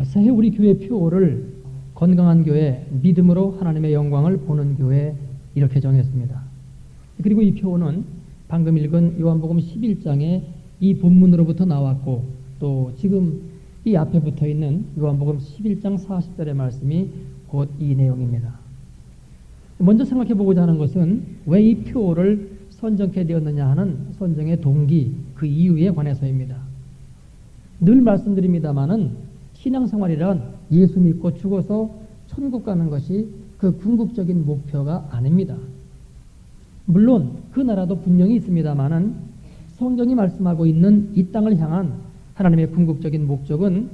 새해 우리 교회 표어를 건강한 교회, 믿음으로 하나님의 영광을 보는 교회 이렇게 정했습니다. 그리고 이 표어는 방금 읽은 요한복음 11장의 이 본문으로부터 나왔고 또 지금 이 앞에 붙어 있는 요한복음 11장 40절의 말씀이 곧 이 내용입니다. 먼저 생각해 보고자 하는 것은 왜 이 표어를 선정케 되었느냐 하는 선정의 동기, 그 이유에 관해서입니다. 늘 말씀드립니다마는 신앙생활이란 예수 믿고 죽어서 천국 가는 것이 그 궁극적인 목표가 아닙니다. 물론 그 나라도 분명히 있습니다마는 성경이 말씀하고 있는 이 땅을 향한 하나님의 궁극적인 목적은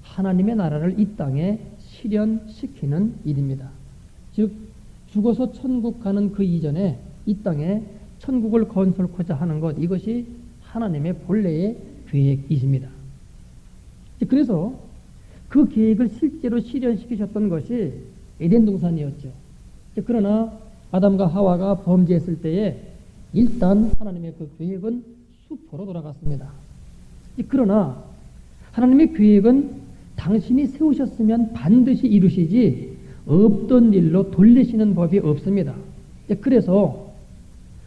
하나님의 나라를 이 땅에 실현시키는 일입니다. 즉 죽어서 천국 가는 그 이전에 이 땅에 천국을 건설하고자 하는 것, 이것이 하나님의 본래의 계획이십니다. 그래서 그 계획을 실제로 실현시키셨던 것이 에덴 동산이었죠. 그러나 아담과 하와가 범죄했을 때에 일단 하나님의 그 계획은 수포로 돌아갔습니다. 그러나 하나님의 계획은 당신이 세우셨으면 반드시 이루시지 없던 일로 돌리시는 법이 없습니다. 그래서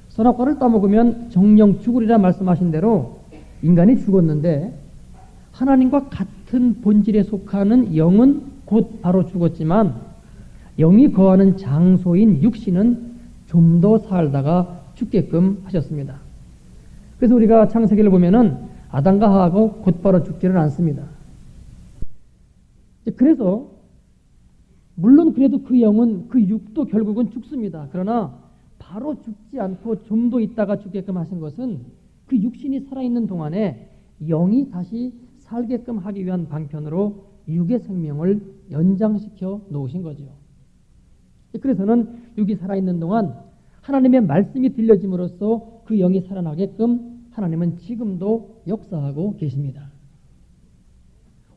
선악과를 따먹으면 정령 죽으리라 말씀하신 대로 인간이 죽었는데 하나님과 같은 본질에 속하는 영은 곧 바로 죽었지만 영이 거하는 장소인 육신은 좀 더 살다가 죽게끔 하셨습니다. 그래서 우리가 창세기를 보면은 아담과 하와가 곧바로 죽지는 않습니다. 그래서 물론 그래도 그 영은, 그 육도 결국은 죽습니다. 그러나 바로 죽지 않고 좀 더 있다가 죽게끔 하신 것은 그 육신이 살아있는 동안에 영이 다시 살게끔 하기 위한 방편으로 육의 생명을 연장시켜 놓으신 거죠. 그래서는 육이 살아있는 동안 하나님의 말씀이 들려짐으로써 그 영이 살아나게끔 하나님은 지금도 역사하고 계십니다.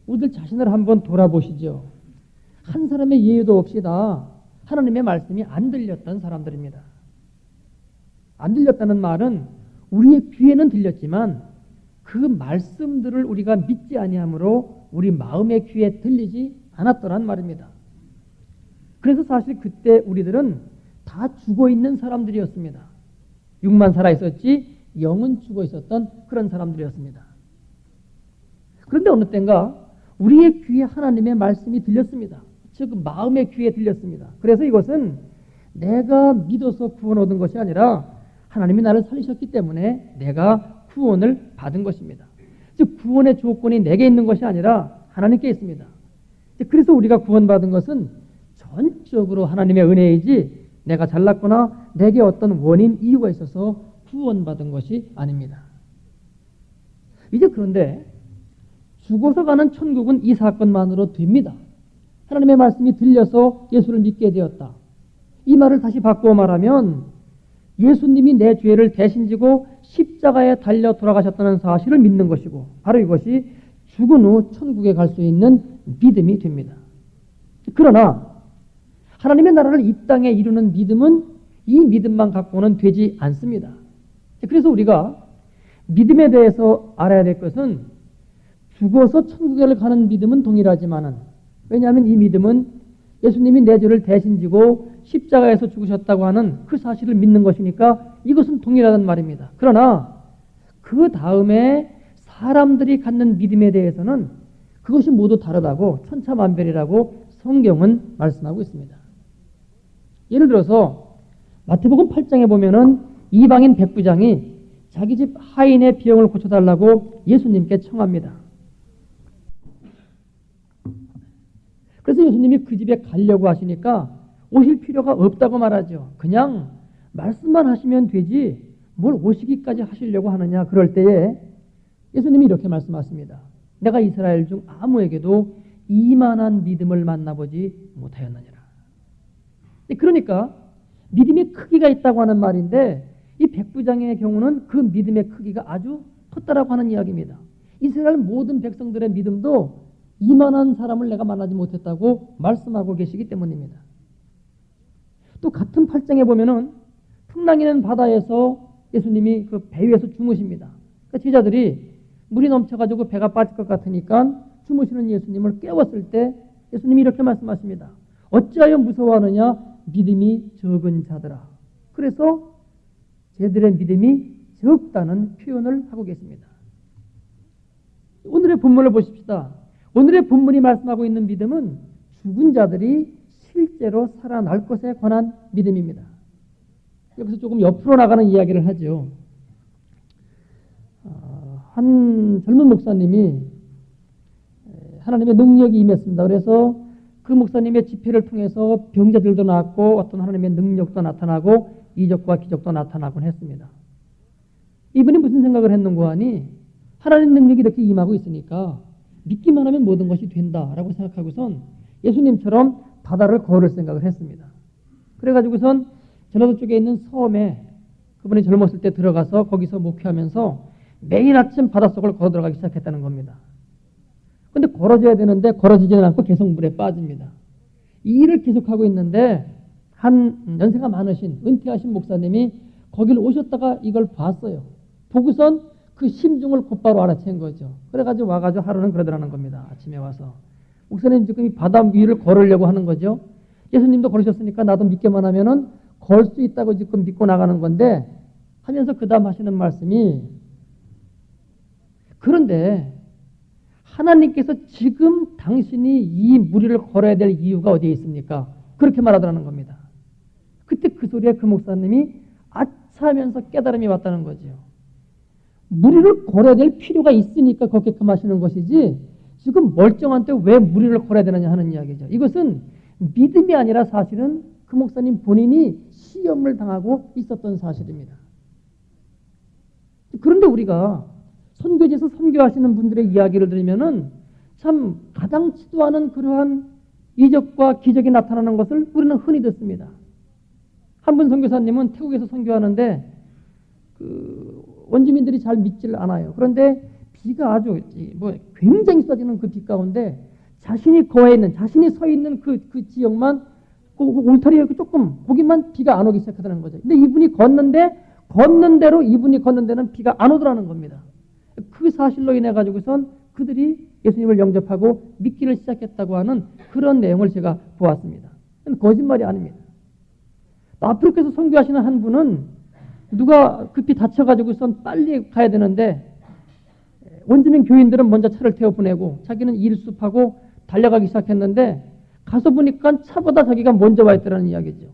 우리들 자신을 한번 돌아보시죠. 한 사람의 예외도 없이 다 하나님의 말씀이 안 들렸던 사람들입니다. 안 들렸다는 말은 우리의 귀에는 들렸지만 그 말씀들을 우리가 믿지 아니하므로 우리 마음의 귀에 들리지 않았더란 말입니다. 그래서 사실 그때 우리들은 다 죽어있는 사람들이었습니다. 육만 살아있었지 영은 죽어있었던 그런 사람들이었습니다. 그런데 어느 땐가 우리의 귀에 하나님의 말씀이 들렸습니다. 즉 마음의 귀에 들렸습니다. 그래서 이것은 내가 믿어서 구원 얻은 것이 아니라 하나님이 나를 살리셨기 때문에 내가 구원을 받은 것입니다. 즉 구원의 조건이 내게 있는 것이 아니라 하나님께 있습니다. 그래서 우리가 구원받은 것은 전적으로 하나님의 은혜이지 내가 잘났거나 내게 어떤 원인, 이유가 있어서 구원받은 것이 아닙니다. 이제 그런데 죽어서 가는 천국은 이 사건만으로 됩니다. 하나님의 말씀이 들려서 예수를 믿게 되었다. 이 말을 다시 바꾸어 말하면 예수님이 내 죄를 대신 지고 십자가에 달려 돌아가셨다는 사실을 믿는 것이고 바로 이것이 죽은 후 천국에 갈 수 있는 믿음이 됩니다. 그러나 하나님의 나라를 이 땅에 이루는 믿음은 이 믿음만 갖고는 되지 않습니다. 그래서 우리가 믿음에 대해서 알아야 될 것은 죽어서 천국에 가는 믿음은 동일하지만은 왜냐하면 이 믿음은 예수님이 내 죄를 대신 지고 십자가에서 죽으셨다고 하는 그 사실을 믿는 것이니까 이것은 동일하단 말입니다. 그러나 그 다음에 사람들이 갖는 믿음에 대해서는 그것이 모두 다르다고 천차만별이라고 성경은 말씀하고 있습니다. 예를 들어서 마태복음 8장에 보면은 이방인 백부장이 자기 집 하인의 병을 고쳐달라고 예수님께 청합니다. 그래서 예수님이 그 집에 가려고 하시니까 오실 필요가 없다고 말하죠. 그냥 말씀만 하시면 되지 뭘 오시기까지 하시려고 하느냐. 그럴 때에 예수님이 이렇게 말씀하십니다. 내가 이스라엘 중 아무에게도 이만한 믿음을 만나보지 못하였느니라. 그러니까 믿음의 크기가 있다고 하는 말인데 이 백부장의 경우는 그 믿음의 크기가 아주 컸다라고 하는 이야기입니다. 이스라엘 모든 백성들의 믿음도 이만한 사람을 내가 만나지 못했다고 말씀하고 계시기 때문입니다. 또 같은 8장에 보면은 풍랑이는 바다에서 예수님이 그 배 위에서 주무십니다. 그러니까 제자들이 물이 넘쳐가지고 배가 빠질 것 같으니까 주무시는 예수님을 깨웠을 때 예수님이 이렇게 말씀하십니다. 어찌하여 무서워하느냐? 믿음이 적은 자들아. 그래서 저들의 믿음이 적다는 표현을 하고 계십니다. 오늘의 본문을 보십시다. 오늘의 본문이 말씀하고 있는 믿음은 죽은 자들이 실제로 살아날 것에 관한 믿음입니다. 여기서 조금 옆으로 나가는 이야기를 하죠. 한 젊은 목사님이 하나님의 능력이 임했습니다. 그래서 그 목사님의 집회를 통해서 병자들도 나았고 어떤 하나님의 능력도 나타나고 이적과 기적도 나타나곤 했습니다. 이분이 무슨 생각을 했는가 하니 하나님 능력이 이렇게 임하고 있으니까 믿기만 하면 모든 것이 된다라고 생각하고선 예수님처럼 바다를 걸을 생각을 했습니다. 그래가지고선 전라도 쪽에 있는 섬에 그분이 젊었을 때 들어가서 거기서 목회하면서 매일 아침 바닷속을 걸어 들어가기 시작했다는 겁니다. 근데 걸어져야 되는데 걸어지지는 않고 계속 물에 빠집니다. 이 일을 계속하고 있는데 한 연세가 많으신 은퇴하신 목사님이 거길 오셨다가 이걸 봤어요. 보고선 그 심중을 곧바로 알아챈 거죠. 그래가지고 와가지고 하루는 그러더라는 겁니다. 아침에 와서. 목사님 지금 이 바다 위를 걸으려고 하는 거죠. 예수님도 걸으셨으니까 나도 믿기만 하면은 걸 수 있다고 지금 믿고 나가는 건데 하면서 그 다음 하시는 말씀이 그런데 하나님께서 지금 당신이 이 무리를 걸어야 될 이유가 어디에 있습니까? 그렇게 말하더라는 겁니다. 그때 그 소리에 그 목사님이 아차 하면서 깨달음이 왔다는 거죠. 무리를 걸어야 될 필요가 있으니까 그렇게끔 하시는 것이지 지금 멀쩡한 때 왜 무리를 걸어야 되느냐 하는 이야기죠. 이것은 믿음이 아니라 사실은 그 목사님 본인이 시험을 당하고 있었던 사실입니다. 그런데 우리가 선교지에서 선교하시는 분들의 이야기를 들으면은 참 가당치도 않은 그러한 이적과 기적이 나타나는 것을 우리는 흔히 듣습니다. 한 분 선교사님은 태국에서 선교하는데 그 원주민들이 잘 믿지를 않아요. 그런데 비가 아주 굉장히 쏟아지는 그 비 가운데 자신이 거해 있는, 자신이 서 있는 그 지역만 그 울타리에 조금 거기만 비가 안 오기 시작하다는 거죠. 근데 이분이 걷는 대로 이분이 걷는 데는 비가 안 오더라는 겁니다. 그 사실로 인해 가지고선 그들이 예수님을 영접하고 믿기를 시작했다고 하는 그런 내용을 제가 보았습니다. 거짓말이 아닙니다. 아프리카에서 선교하시는 한 분은 누가 급히 다쳐가지고선 빨리 가야 되는데 원주민 교인들은 먼저 차를 태워 보내고 자기는 일습하고 달려가기 시작했는데 가서 보니까 차보다 자기가 먼저 와 있더라는 이야기죠.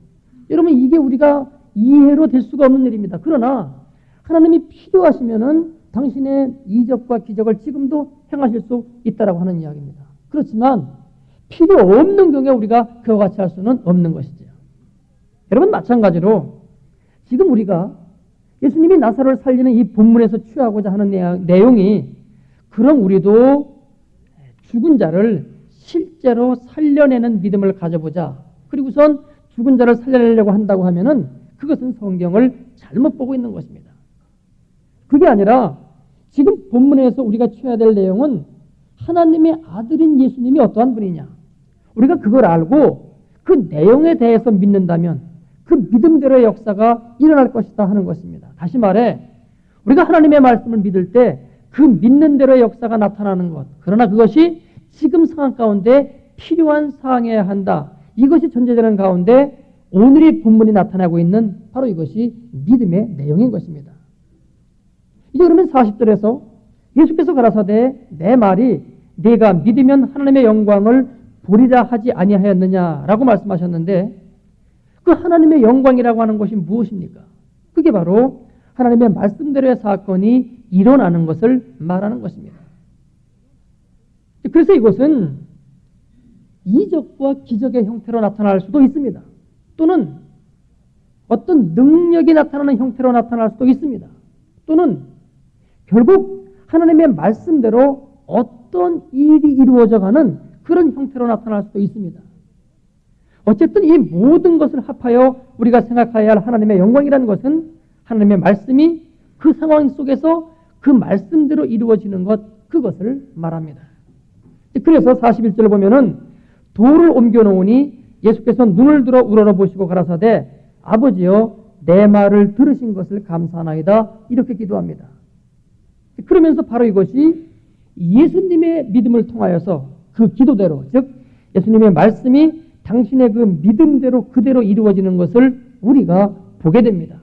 여러분 이게 우리가 이해로 될 수가 없는 일입니다. 그러나 하나님이 필요하시면은 당신의 이적과 기적을 지금도 행하실 수 있다라고 하는 이야기입니다. 그렇지만 필요 없는 경우에 우리가 그와 같이 할 수는 없는 것이죠. 여러분 마찬가지로 지금 우리가 예수님이 나사로를 살리는 이 본문에서 취하고자 하는 내용이 그럼 우리도 죽은 자를 실제로 살려내는 믿음을 가져보자. 그리고선 죽은 자를 살려내려고 한다고 하면은 그것은 성경을 잘못 보고 있는 것입니다. 그게 아니라 지금 본문에서 우리가 취해야 될 내용은 하나님의 아들인 예수님이 어떠한 분이냐. 우리가 그걸 알고 그 내용에 대해서 믿는다면 그 믿음대로의 역사가 일어날 것이다 하는 것입니다. 다시 말해 우리가 하나님의 말씀을 믿을 때 그 믿는 대로의 역사가 나타나는 것. 그러나 그것이 지금 상황 가운데 필요한 사항이어야 한다. 이것이 전제되는 가운데 오늘의 본문이 나타나고 있는 바로 이것이 믿음의 내용인 것입니다. 이제 그러면 40절에서 예수께서 가라사대 내 말이 네가 믿으면 하나님의 영광을 보리라 하지 아니하였느냐라고 말씀하셨는데 그 하나님의 영광이라고 하는 것이 무엇입니까? 그게 바로 하나님의 말씀대로의 사건이 일어나는 것을 말하는 것입니다. 그래서 이것은 이적과 기적의 형태로 나타날 수도 있습니다. 또는 어떤 능력이 나타나는 형태로 나타날 수도 있습니다. 또는 결국 하나님의 말씀대로 어떤 일이 이루어져가는 그런 형태로 나타날 수도 있습니다. 어쨌든 이 모든 것을 합하여 우리가 생각해야 할 하나님의 영광이라는 것은 하나님의 말씀이 그 상황 속에서 그 말씀대로 이루어지는 것, 그것을 말합니다. 그래서 41절을 보면은 돌을 옮겨 놓으니 예수께서 눈을 들어 우러러보시고 가라사대 아버지여 내 말을 들으신 것을 감사하나이다 이렇게 기도합니다. 그러면서 바로 이것이 예수님의 믿음을 통하여서 그 기도대로, 즉 예수님의 말씀이 당신의 그 믿음대로 그대로 이루어지는 것을 우리가 보게 됩니다.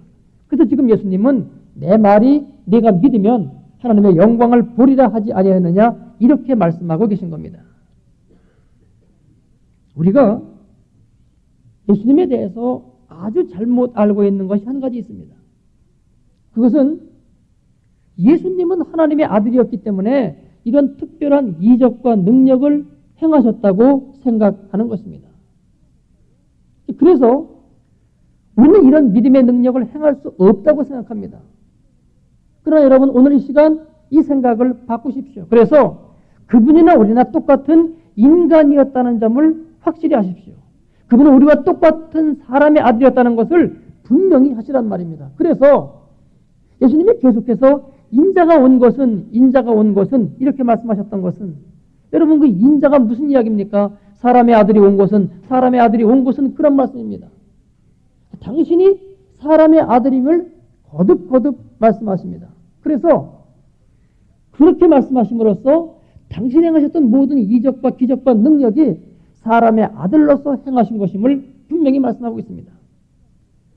그래서 지금 예수님은 내 말이 네가 믿으면 하나님의 영광을 보리라 하지 아니하였느냐 이렇게 말씀하고 계신 겁니다. 우리가 예수님에 대해서 아주 잘못 알고 있는 것이 한 가지 있습니다. 그것은 예수님은 하나님의 아들이었기 때문에 이런 특별한 이적과 능력을 행하셨다고 생각하는 것입니다. 그래서 우리는 이런 믿음의 능력을 행할 수 없다고 생각합니다. 그러나 여러분 오늘 이 시간 이 생각을 바꾸십시오. 그래서 그분이나 우리나 똑같은 인간이었다는 점을 확실히 하십시오. 그분은 우리와 똑같은 사람의 아들이었다는 것을 분명히 하시란 말입니다. 그래서 예수님이 계속해서 인자가 온 것은 이렇게 말씀하셨던 것은 여러분 그 인자가 무슨 이야기입니까? 사람의 아들이 온 것은 그런 말씀입니다. 당신이 사람의 아들임을 거듭 말씀하십니다. 그래서 그렇게 말씀하심으로써 당신이 행하셨던 모든 이적과 기적과 능력이 사람의 아들로서 행하신 것임을 분명히 말씀하고 있습니다.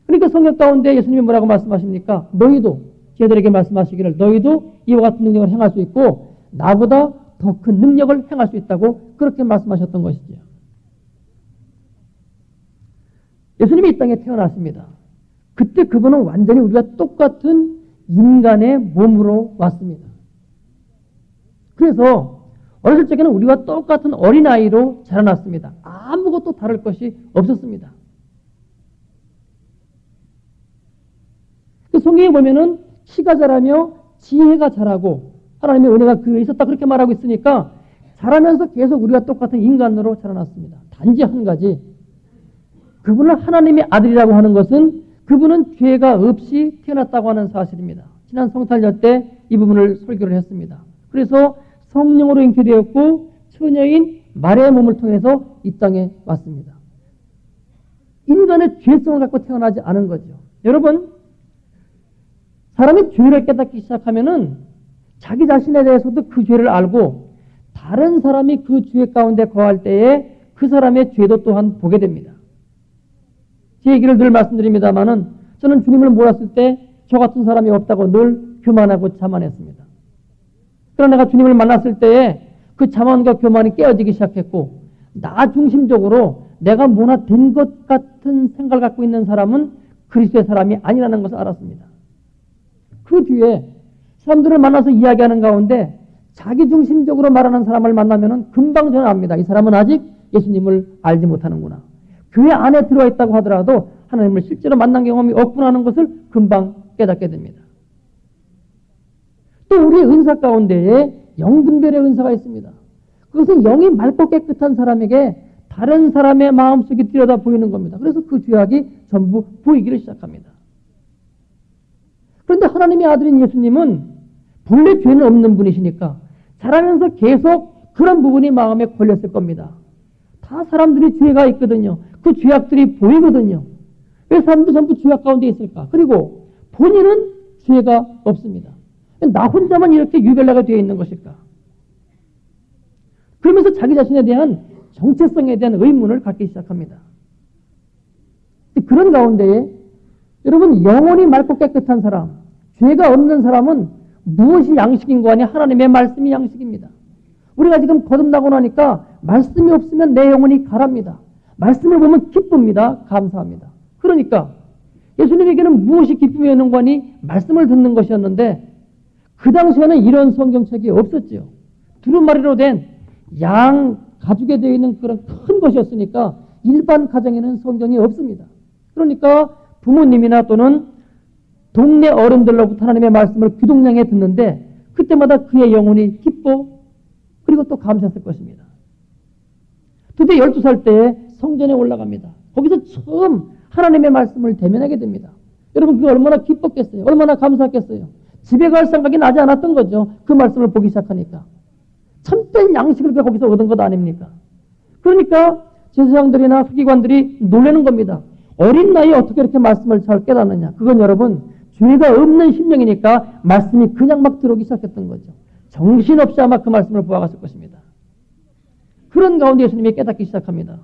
그러니까 성경 가운데 예수님이 뭐라고 말씀하십니까? 너희도 저희들에게 말씀하시기를 너희도 이와 같은 능력을 행할 수 있고 나보다 더 큰 능력을 행할 수 있다고 그렇게 말씀하셨던 것이죠. 예수님이 이 땅에 태어났습니다. 그때 그분은 완전히 우리가 똑같은 인간의 몸으로 왔습니다. 그래서 어렸을 적에는 우리와 똑같은 어린아이로 자라났습니다. 아무것도 다를 것이 없었습니다. 성경에 보면은 키가 자라며 지혜가 자라고 하나님의 은혜가 그에 있었다 그렇게 말하고 있으니까 자라면서 계속 우리가 똑같은 인간으로 자라났습니다. 단지 한 가지, 그분을 하나님의 아들이라고 하는 것은 그분은 죄가 없이 태어났다고 하는 사실입니다. 지난 성탄절 때 이 부분을 설교를 했습니다. 그래서 성령으로 잉태되었고 처녀인 마리아의 몸을 통해서 이 땅에 왔습니다. 인간의 죄성을 갖고 태어나지 않은 거죠. 여러분, 사람이 죄를 깨닫기 시작하면은 자기 자신에 대해서도 그 죄를 알고 다른 사람이 그 죄 가운데 거할 때에 그 사람의 죄도 또한 보게 됩니다. 제 얘기를 늘 말씀드립니다만은 저는 주님을 몰랐을 때 저 같은 사람이 없다고 늘 교만하고 자만했습니다. 그러나 내가 주님을 만났을 때에 그 자만과 교만이 깨어지기 시작했고 나 중심적으로 내가 뭐나 된 것 같은 생각을 갖고 있는 사람은 그리스도의 사람이 아니라는 것을 알았습니다. 그 뒤에 사람들을 만나서 이야기하는 가운데 자기 중심적으로 말하는 사람을 만나면 금방 저는 압니다. 이 사람은 아직 예수님을 알지 못하는구나. 교회 안에 들어와 있다고 하더라도 하나님을 실제로 만난 경험이 없구나 하는 것을 금방 깨닫게 됩니다. 또 우리의 은사 가운데에 영분별의 은사가 있습니다. 그것은 영이 맑고 깨끗한 사람에게 다른 사람의 마음속이 들여다 보이는 겁니다. 그래서 그 죄악이 전부 보이기를 시작합니다. 그런데 하나님의 아들인 예수님은 본래 죄는 없는 분이시니까 자라면서 계속 그런 부분이 마음에 걸렸을 겁니다. 다 사람들이 죄가 있거든요. 그 죄악들이 보이거든요. 왜 사람들 전부 죄악 가운데 있을까? 그리고 본인은 죄가 없습니다. 나 혼자만 이렇게 유별나가 되어 있는 것일까? 그러면서 자기 자신에 대한 정체성에 대한 의문을 갖기 시작합니다. 그런 가운데에 여러분 영혼이 맑고 깨끗한 사람, 죄가 없는 사람은 무엇이 양식인고 하니 하나님의 말씀이 양식입니다. 우리가 지금 거듭나고 나니까 말씀이 없으면 내 영혼이 가랍니다. 말씀을 보면 기쁩니다. 감사합니다. 그러니까 예수님에게는 무엇이 기쁨이었는고 하니 말씀을 듣는 것이었는데 그 당시에는 이런 성경책이 없었죠. 두루마리로 된 양 가죽에 되어 있는 그런 큰 것이었으니까 일반 가정에는 성경이 없습니다. 그러니까 부모님이나 또는 동네 어른들로부터 하나님의 말씀을 귀동냥에 듣는데 그때마다 그의 영혼이 기뻐 그리고 또 감사했을 것입니다. 그때 12살 때에 성전에 올라갑니다. 거기서 처음 하나님의 말씀을 대면하게 됩니다. 여러분 그게 얼마나 기뻤겠어요? 얼마나 감사했겠어요? 집에 갈 생각이 나지 않았던 거죠. 그 말씀을 보기 시작하니까. 참된 양식을 거기서 얻은 것 아닙니까? 그러니까 제사장들이나 서기관들이 놀라는 겁니다. 어린 나이에 어떻게 이렇게 말씀을 잘 깨닫느냐. 그건 여러분 죄가 없는 심령이니까 말씀이 그냥 막 들어오기 시작했던 거죠. 정신없이 아마 그 말씀을 보아갔을 것입니다. 그런 가운데 예수님이 깨닫기 시작합니다.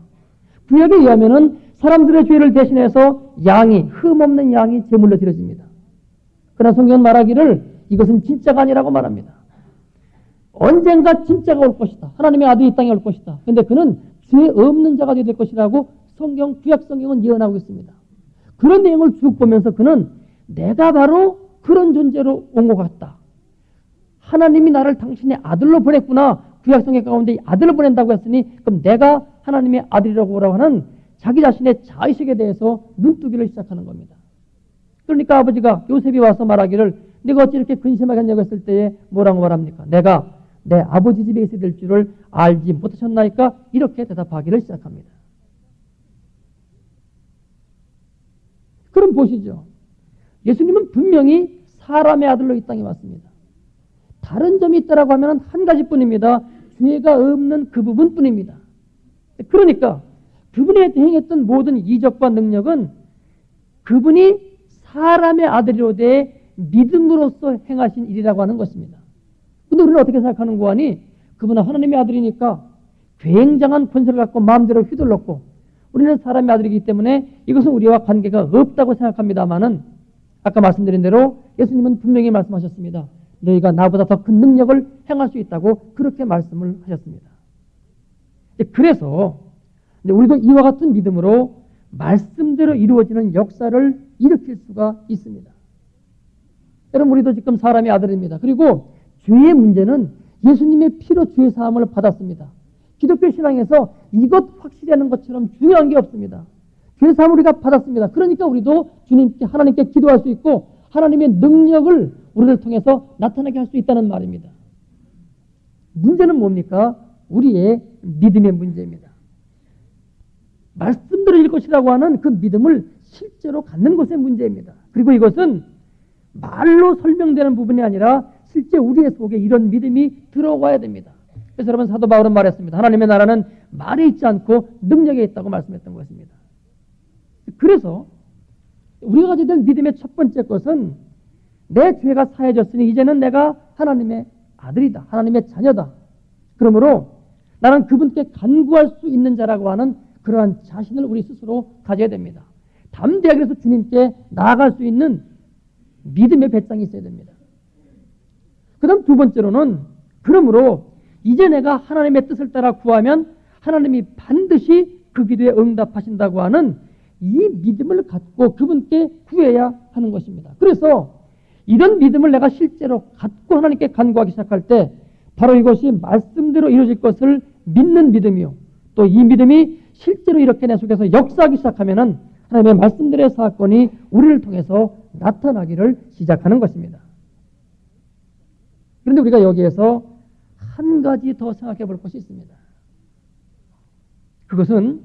구약에 의하면은 사람들의 죄를 대신해서 양이, 흠없는 양이 제물로 드려집니다. 그러나 성경은 말하기를 이것은 진짜가 아니라고 말합니다. 언젠가 진짜가 올 것이다. 하나님의 아들이 이 땅에 올 것이다. 그런데 그는 죄 없는 자가 될 것이라고 구약 성경은 예언하고 있습니다. 그런 내용을 쭉 보면서 그는 내가 바로 그런 존재로 온 것 같다. 하나님이 나를 당신의 아들로 보냈구나. 구약 성경 가운데 아들을 보낸다고 했으니 그럼 내가 하나님의 아들이라고 오라고 하는 자기 자신의 자의식에 대해서 눈뜨기를 시작하는 겁니다. 그러니까 아버지가 요셉이 와서 말하기를 내가 어찌 이렇게 근심하게 했냐고 했을 때에 뭐라고 말합니까? 내가 내 아버지 집에 있어야 될 줄을 알지 못하셨나이까? 이렇게 대답하기를 시작합니다. 그럼 보시죠. 예수님은 분명히 사람의 아들로 이 땅에 왔습니다. 다른 점이 있다라고 하면 한 가지뿐입니다. 죄가 없는 그 부분뿐입니다. 그러니까 그분이 행했던 모든 이적과 능력은 그분이 사람의 아들이로 돼 믿음으로써 행하신 일이라고 하는 것입니다. 근데 우리는 어떻게 생각하는 거 아니? 그분은 하나님의 아들이니까 굉장한 권세를 갖고 마음대로 휘둘렀고 우리는 사람의 아들이기 때문에 이것은 우리와 관계가 없다고 생각합니다마는 아까 말씀드린 대로 예수님은 분명히 말씀하셨습니다. 너희가 나보다 더 큰 능력을 행할 수 있다고 그렇게 말씀을 하셨습니다. 그래서 우리도 이와 같은 믿음으로 말씀대로 이루어지는 역사를 일으킬 수가 있습니다. 여러분 우리도 지금 사람의 아들입니다. 그리고 죄의 문제는 예수님의 피로 죄 사함을 받았습니다. 기독교 신앙에서 이것 확실히 하는 것처럼 중요한 게 없습니다. 죄 사함을 우리가 받았습니다. 그러니까 우리도 주님께 하나님께 기도할 수 있고 하나님의 능력을 우리를 통해서 나타나게 할 수 있다는 말입니다. 문제는 뭡니까? 우리의 믿음의 문제입니다. 말씀대로 일 것이라고 하는 그 믿음을 실제로 갖는 것의 문제입니다. 그리고 이것은 말로 설명되는 부분이 아니라 실제 우리의 속에 이런 믿음이 들어와야 됩니다. 그래서 여러분 사도 바울은 말했습니다. 하나님의 나라는 말에 있지 않고 능력에 있다고 말씀했던 것입니다. 그래서 우리가 가져야 될 믿음의 첫 번째 것은 내 죄가 사해졌으니 이제는 내가 하나님의 아들이다. 하나님의 자녀다. 그러므로 나는 그분께 간구할 수 있는 자라고 하는 그러한 자신을 우리 스스로 가져야 됩니다. 담대하게 해서 주님께 나아갈 수 있는 믿음의 배짱이 있어야 됩니다. 그 다음 두 번째로는 그러므로 이제 내가 하나님의 뜻을 따라 구하면 하나님이 반드시 그 기도에 응답하신다고 하는 이 믿음을 갖고 그분께 구해야 하는 것입니다. 그래서 이런 믿음을 내가 실제로 갖고 하나님께 간구하기 시작할 때 바로 이것이 말씀대로 이루어질 것을 믿는 믿음이요. 또 이 믿음이 실제로 이렇게 내 속에서 역사하기 시작하면은 하나님의 말씀대로의 사건이 우리를 통해서 나타나기를 시작하는 것입니다. 그런데 우리가 여기에서 한 가지 더 생각해 볼 것이 있습니다. 그것은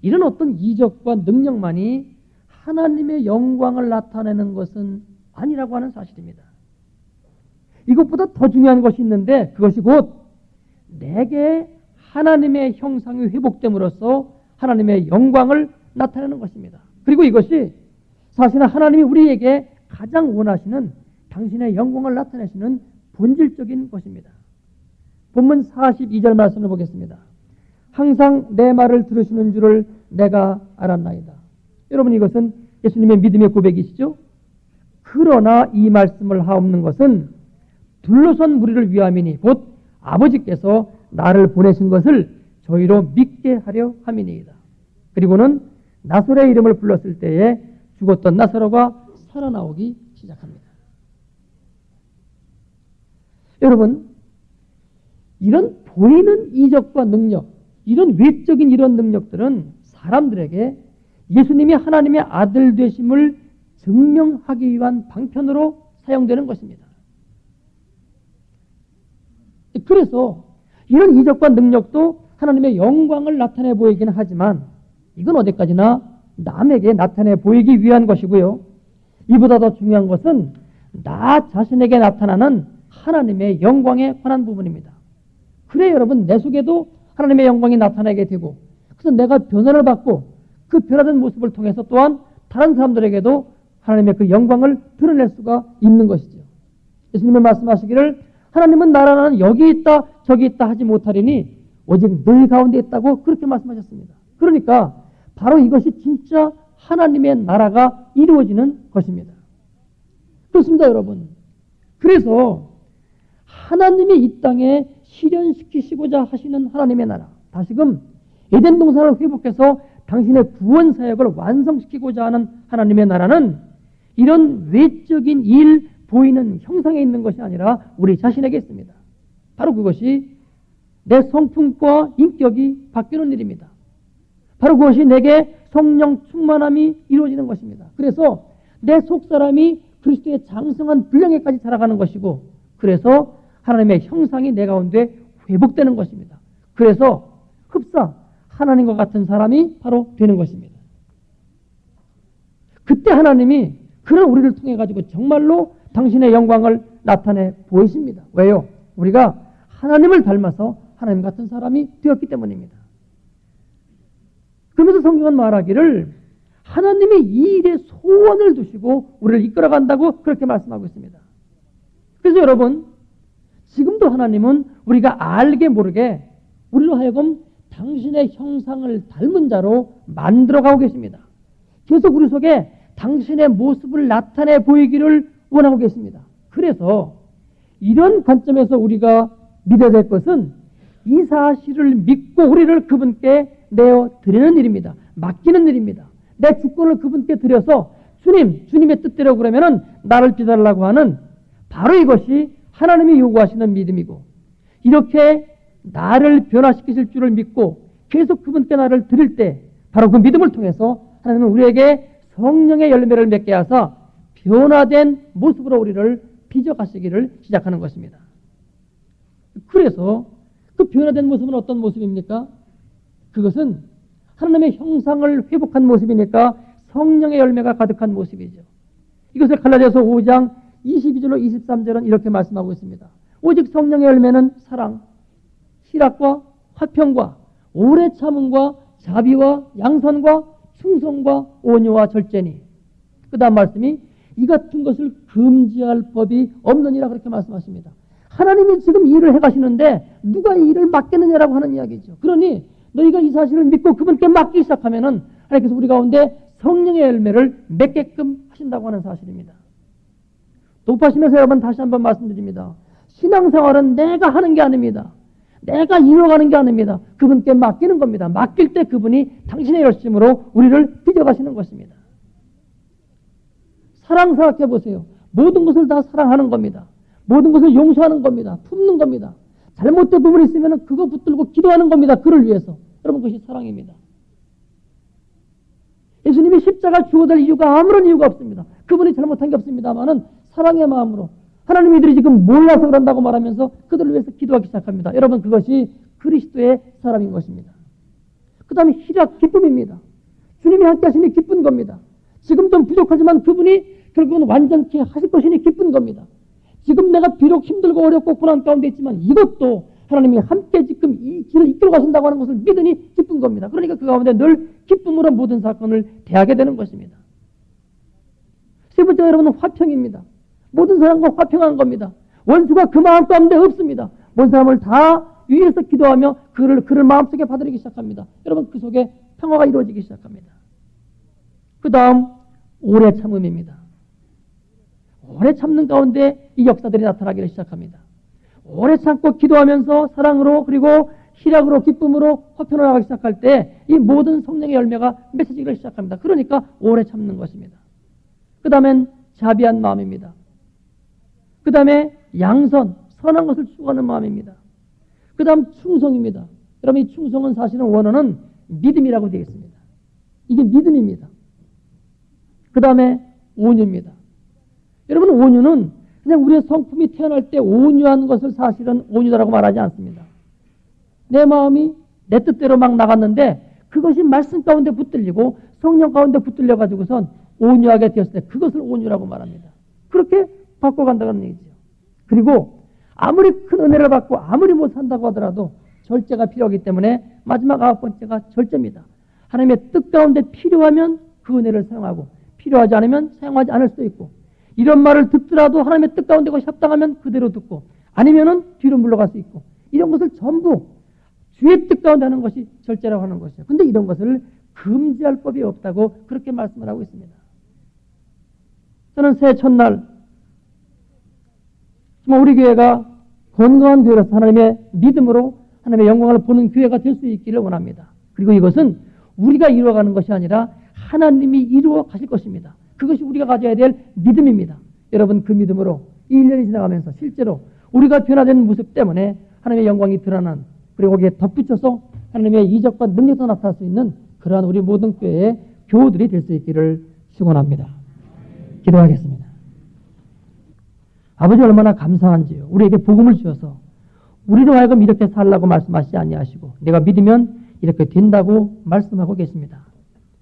이런 어떤 이적과 능력만이 하나님의 영광을 나타내는 것은 아니라고 하는 사실입니다. 이것보다 더 중요한 것이 있는데 그것이 곧 내게 하나님의 형상이 회복됨으로써 하나님의 영광을 나타내는 것입니다. 그리고 이것이 사실은 하나님이 우리에게 가장 원하시는 당신의 영광을 나타내시는 본질적인 것입니다. 본문 42절 말씀을 보겠습니다. 항상 내 말을 들으시는 줄을 내가 알았나이다. 여러분 이것은 예수님의 믿음의 고백이시죠? 그러나 이 말씀을 하옵는 것은 둘러선 무리를 위함이니 곧 아버지께서 나를 보내신 것을 저희로 믿게 하려 함이니이다. 그리고는 나솔의 이름을 불렀을 때에 죽었던 나사로가 살아나오기 시작합니다. 여러분 이런 보이는 이적과 능력, 이런 외적인 이런 능력들은 사람들에게 예수님이 하나님의 아들 되심을 증명하기 위한 방편으로 사용되는 것입니다. 그래서 이런 이적과 능력도 하나님의 영광을 나타내 보이기는 하지만 이건 어디까지나 남에게 나타내 보이기 위한 것이고요. 이보다 더 중요한 것은 나 자신에게 나타나는 하나님의 영광에 관한 부분입니다. 그래 여러분 내 속에도 하나님의 영광이 나타나게 되고 그래서 내가 변화를 받고 그 변화된 모습을 통해서 또한 다른 사람들에게도 하나님의 그 영광을 드러낼 수가 있는 것이죠. 예수님은 말씀하시기를 하나님은 나라는 여기 있다 저기 있다 하지 못하리니 오직 너희 가운데 있다고 그렇게 말씀하셨습니다. 그러니까 바로 이것이 진짜 하나님의 나라가 이루어지는 것입니다. 그렇습니다, 여러분. 그래서 하나님이 이 땅에 실현시키시고자 하시는 하나님의 나라, 다시금 에덴 동산을 회복해서 당신의 구원 사역을 완성시키고자 하는 하나님의 나라는 이런 외적인 일, 보이는 형상에 있는 것이 아니라 우리 자신에게 있습니다. 바로 그것이 내 성품과 인격이 바뀌는 일입니다. 바로 그것이 내게 성령 충만함이 이루어지는 것입니다. 그래서 내 속사람이 그리스도의 장성한 분량에까지 자라가는 것이고, 그래서 하나님의 형상이 내 가운데 회복되는 것입니다. 그래서 흡사 하나님과 같은 사람이 바로 되는 것입니다. 그때 하나님이 그런 우리를 통해 가지고 정말로 당신의 영광을 나타내 보이십니다. 왜요? 우리가 하나님을 닮아서 하나님 같은 사람이 되었기 때문입니다. 그러면서 성경은 말하기를 하나님이 이 일에 소원을 두시고 우리를 이끌어간다고 그렇게 말씀하고 있습니다. 그래서 여러분, 지금도 하나님은 우리가 알게 모르게 우리로 하여금 당신의 형상을 닮은 자로 만들어가고 계십니다. 계속 우리 속에 당신의 모습을 나타내 보이기를 원하고 계십니다. 그래서 이런 관점에서 우리가 믿어야 될 것은 이 사실을 믿고 우리를 그분께 내어 드리는 일입니다. 맡기는 일입니다. 내 주권을 그분께 드려서 주님의 뜻대로 그러면은 나를 비달라고 하는 바로 이것이 하나님이 요구하시는 믿음이고, 이렇게 나를 변화시키실 줄을 믿고 계속 그분께 나를 드릴 때 바로 그 믿음을 통해서 하나님은 우리에게 성령의 열매를 맺게 하사 변화된 모습으로 우리를 빚어가시기를 시작하는 것입니다. 그래서 그 변화된 모습은 어떤 모습입니까? 그것은 하나님의 형상을 회복한 모습이니까 성령의 열매가 가득한 모습이죠. 이것을 갈라디아서 5장 22절로 23절은 이렇게 말씀하고 있습니다. 오직 성령의 열매는 사랑, 희락과 화평과 오래 참음과 자비와 양선과 충성과 온유와 절제니, 그 다음 말씀이 이 같은 것을 금지할 법이 없느니라 그렇게 말씀하십니다. 하나님이 지금 일을 해가시는데 누가 이 일을 맡겠느냐라고 하는 이야기죠. 그러니 너희가 이 사실을 믿고 그분께 맡기기 시작하면은 하나님께서 우리 가운데 성령의 열매를 맺게끔 하신다고 하는 사실입니다. 높아심에서 여러분 다시 한번 말씀드립니다. 신앙생활은 내가 하는 게 아닙니다. 내가 이뤄가는 게 아닙니다. 그분께 맡기는 겁니다. 맡길 때 그분이 당신의 열심으로 우리를 빚어가시는 것입니다. 사랑 생각해 보세요. 모든 것을 다 사랑하는 겁니다. 모든 것을 용서하는 겁니다. 품는 겁니다. 잘못된 부분이 있으면 그거 붙들고 기도하는 겁니다. 그를 위해서. 여러분, 그것이 사랑입니다. 예수님이 십자가 죽어야 될 이유가 아무런 이유가 없습니다. 그분이 잘못한 게 없습니다만은 사랑의 마음으로 하나님 이들이 지금 몰라서 그런다고 말하면서 그들을 위해서 기도하기 시작합니다. 여러분, 그것이 그리스도의 사람인 것입니다. 그 다음에 희락, 기쁨입니다. 주님이 함께 하시니 기쁜 겁니다. 지금 좀 부족하지만 그분이 결국은 완전케 하실 것이니 기쁜 겁니다. 지금 내가 비록 힘들고 어렵고 고난 가운데 있지만 이것도 하나님이 함께 지금 이 길을 이끌어 가신다고 하는 것을 믿으니 기쁜 겁니다. 그러니까 그 가운데 늘 기쁨으로 모든 사건을 대하게 되는 것입니다. 세 번째가 여러분은 화평입니다. 모든 사람과 화평한 겁니다. 원수가 그 마음 가운데 없습니다. 모든 사람을 다 위해서 기도하며 그를 마음속에 받아들이기 시작합니다. 여러분, 그 속에 평화가 이루어지기 시작합니다. 그 다음 오래 참음입니다. 오래 참는 가운데 이 역사들이 나타나기를 시작합니다. 오래 참고 기도하면서 사랑으로 그리고 희락으로 기쁨으로 화평을 나가기 시작할 때 이 모든 성령의 열매가 맺혀지기를 시작합니다. 그러니까 오래 참는 것입니다. 그 다음엔 자비한 마음입니다. 그 다음에 양선, 선한 것을 추구하는 마음입니다. 그 다음 충성입니다. 여러분, 이 충성은 사실은 원어는 믿음이라고 되어 있습니다. 이게 믿음입니다. 그 다음에 온유입니다. 여러분, 온유는 그냥 우리의 성품이 태어날 때 온유한 것을 사실은 온유다라고 말하지 않습니다. 내 마음이 내 뜻대로 막 나갔는데 그것이 말씀 가운데 붙들리고 성령 가운데 붙들려 가지고선 온유하게 되었을 때 그것을 온유라고 말합니다. 그렇게 바꿔간다는 얘기죠. 그리고 아무리 큰 은혜를 받고 아무리 못 산다고 하더라도 절제가 필요하기 때문에 마지막 9번째가 절제입니다. 하나님의 뜻 가운데 필요하면 그 은혜를 사용하고 필요하지 않으면 사용하지 않을 수도 있고, 이런 말을 듣더라도 하나님의 뜻 가운데 그것이 합당하면 그대로 듣고 아니면은 뒤로 물러갈 수 있고, 이런 것을 전부 주의 뜻 가운데 하는 것이 절제라고 하는 것이에요. 근데 이런 것을 금지할 법이 없다고 그렇게 말씀을 하고 있습니다. 저는 새해 첫날 정말 우리 교회가 건강한 교회로서 하나님의 믿음으로 하나님의 영광을 보는 교회가 될 수 있기를 원합니다. 그리고 이것은 우리가 이루어가는 것이 아니라 하나님이 이루어 가실 것입니다. 그것이 우리가 가져야 될 믿음입니다. 여러분, 그 믿음으로 이 1년이 지나가면서 실제로 우리가 변화된 모습 때문에 하나님의 영광이 드러난, 그리고 거기에 덧붙여서 하나님의 이적과 능력도 나타날 수 있는 그러한 우리 모든 교회의 교우들이 될 수 있기를 축원합니다. 기도하겠습니다. 아버지, 얼마나 감사한지요. 우리에게 복음을 주셔서 우리로 하여금 이렇게 살라고 말씀하시지 아니하시고 내가 믿으면 이렇게 된다고 말씀하고 계십니다.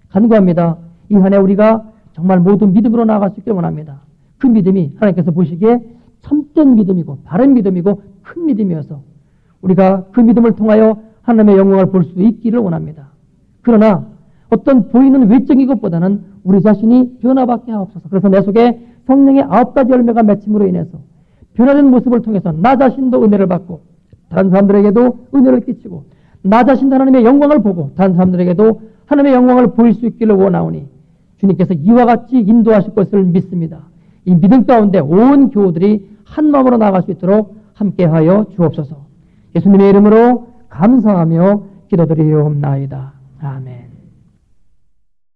간구합니다. 이 한 해 우리가 정말 모든 믿음으로 나아갈 수 있기를 원합니다. 그 믿음이 하나님께서 보시기에 참된 믿음이고 바른 믿음이고 큰 믿음이어서 우리가 그 믿음을 통하여 하나님의 영광을 볼 수 있기를 원합니다. 그러나 어떤 보이는 외적인 것보다는 우리 자신이 변화받게 하옵소서. 그래서 내 속에 성령의 9가지 열매가 맺힘으로 인해서 변화된 모습을 통해서 나 자신도 은혜를 받고 다른 사람들에게도 은혜를 끼치고 나 자신도 하나님의 영광을 보고 다른 사람들에게도 하나님의 영광을 보일 수 있기를 원하오니 주님께서 이와 같이 인도하실 것을 믿습니다. 이 믿음 가운데 온 교우들이 한 마음으로 나아갈 수 있도록 함께하여 주옵소서. 예수님의 이름으로 감사하며 기도드리옵나이다. 아멘.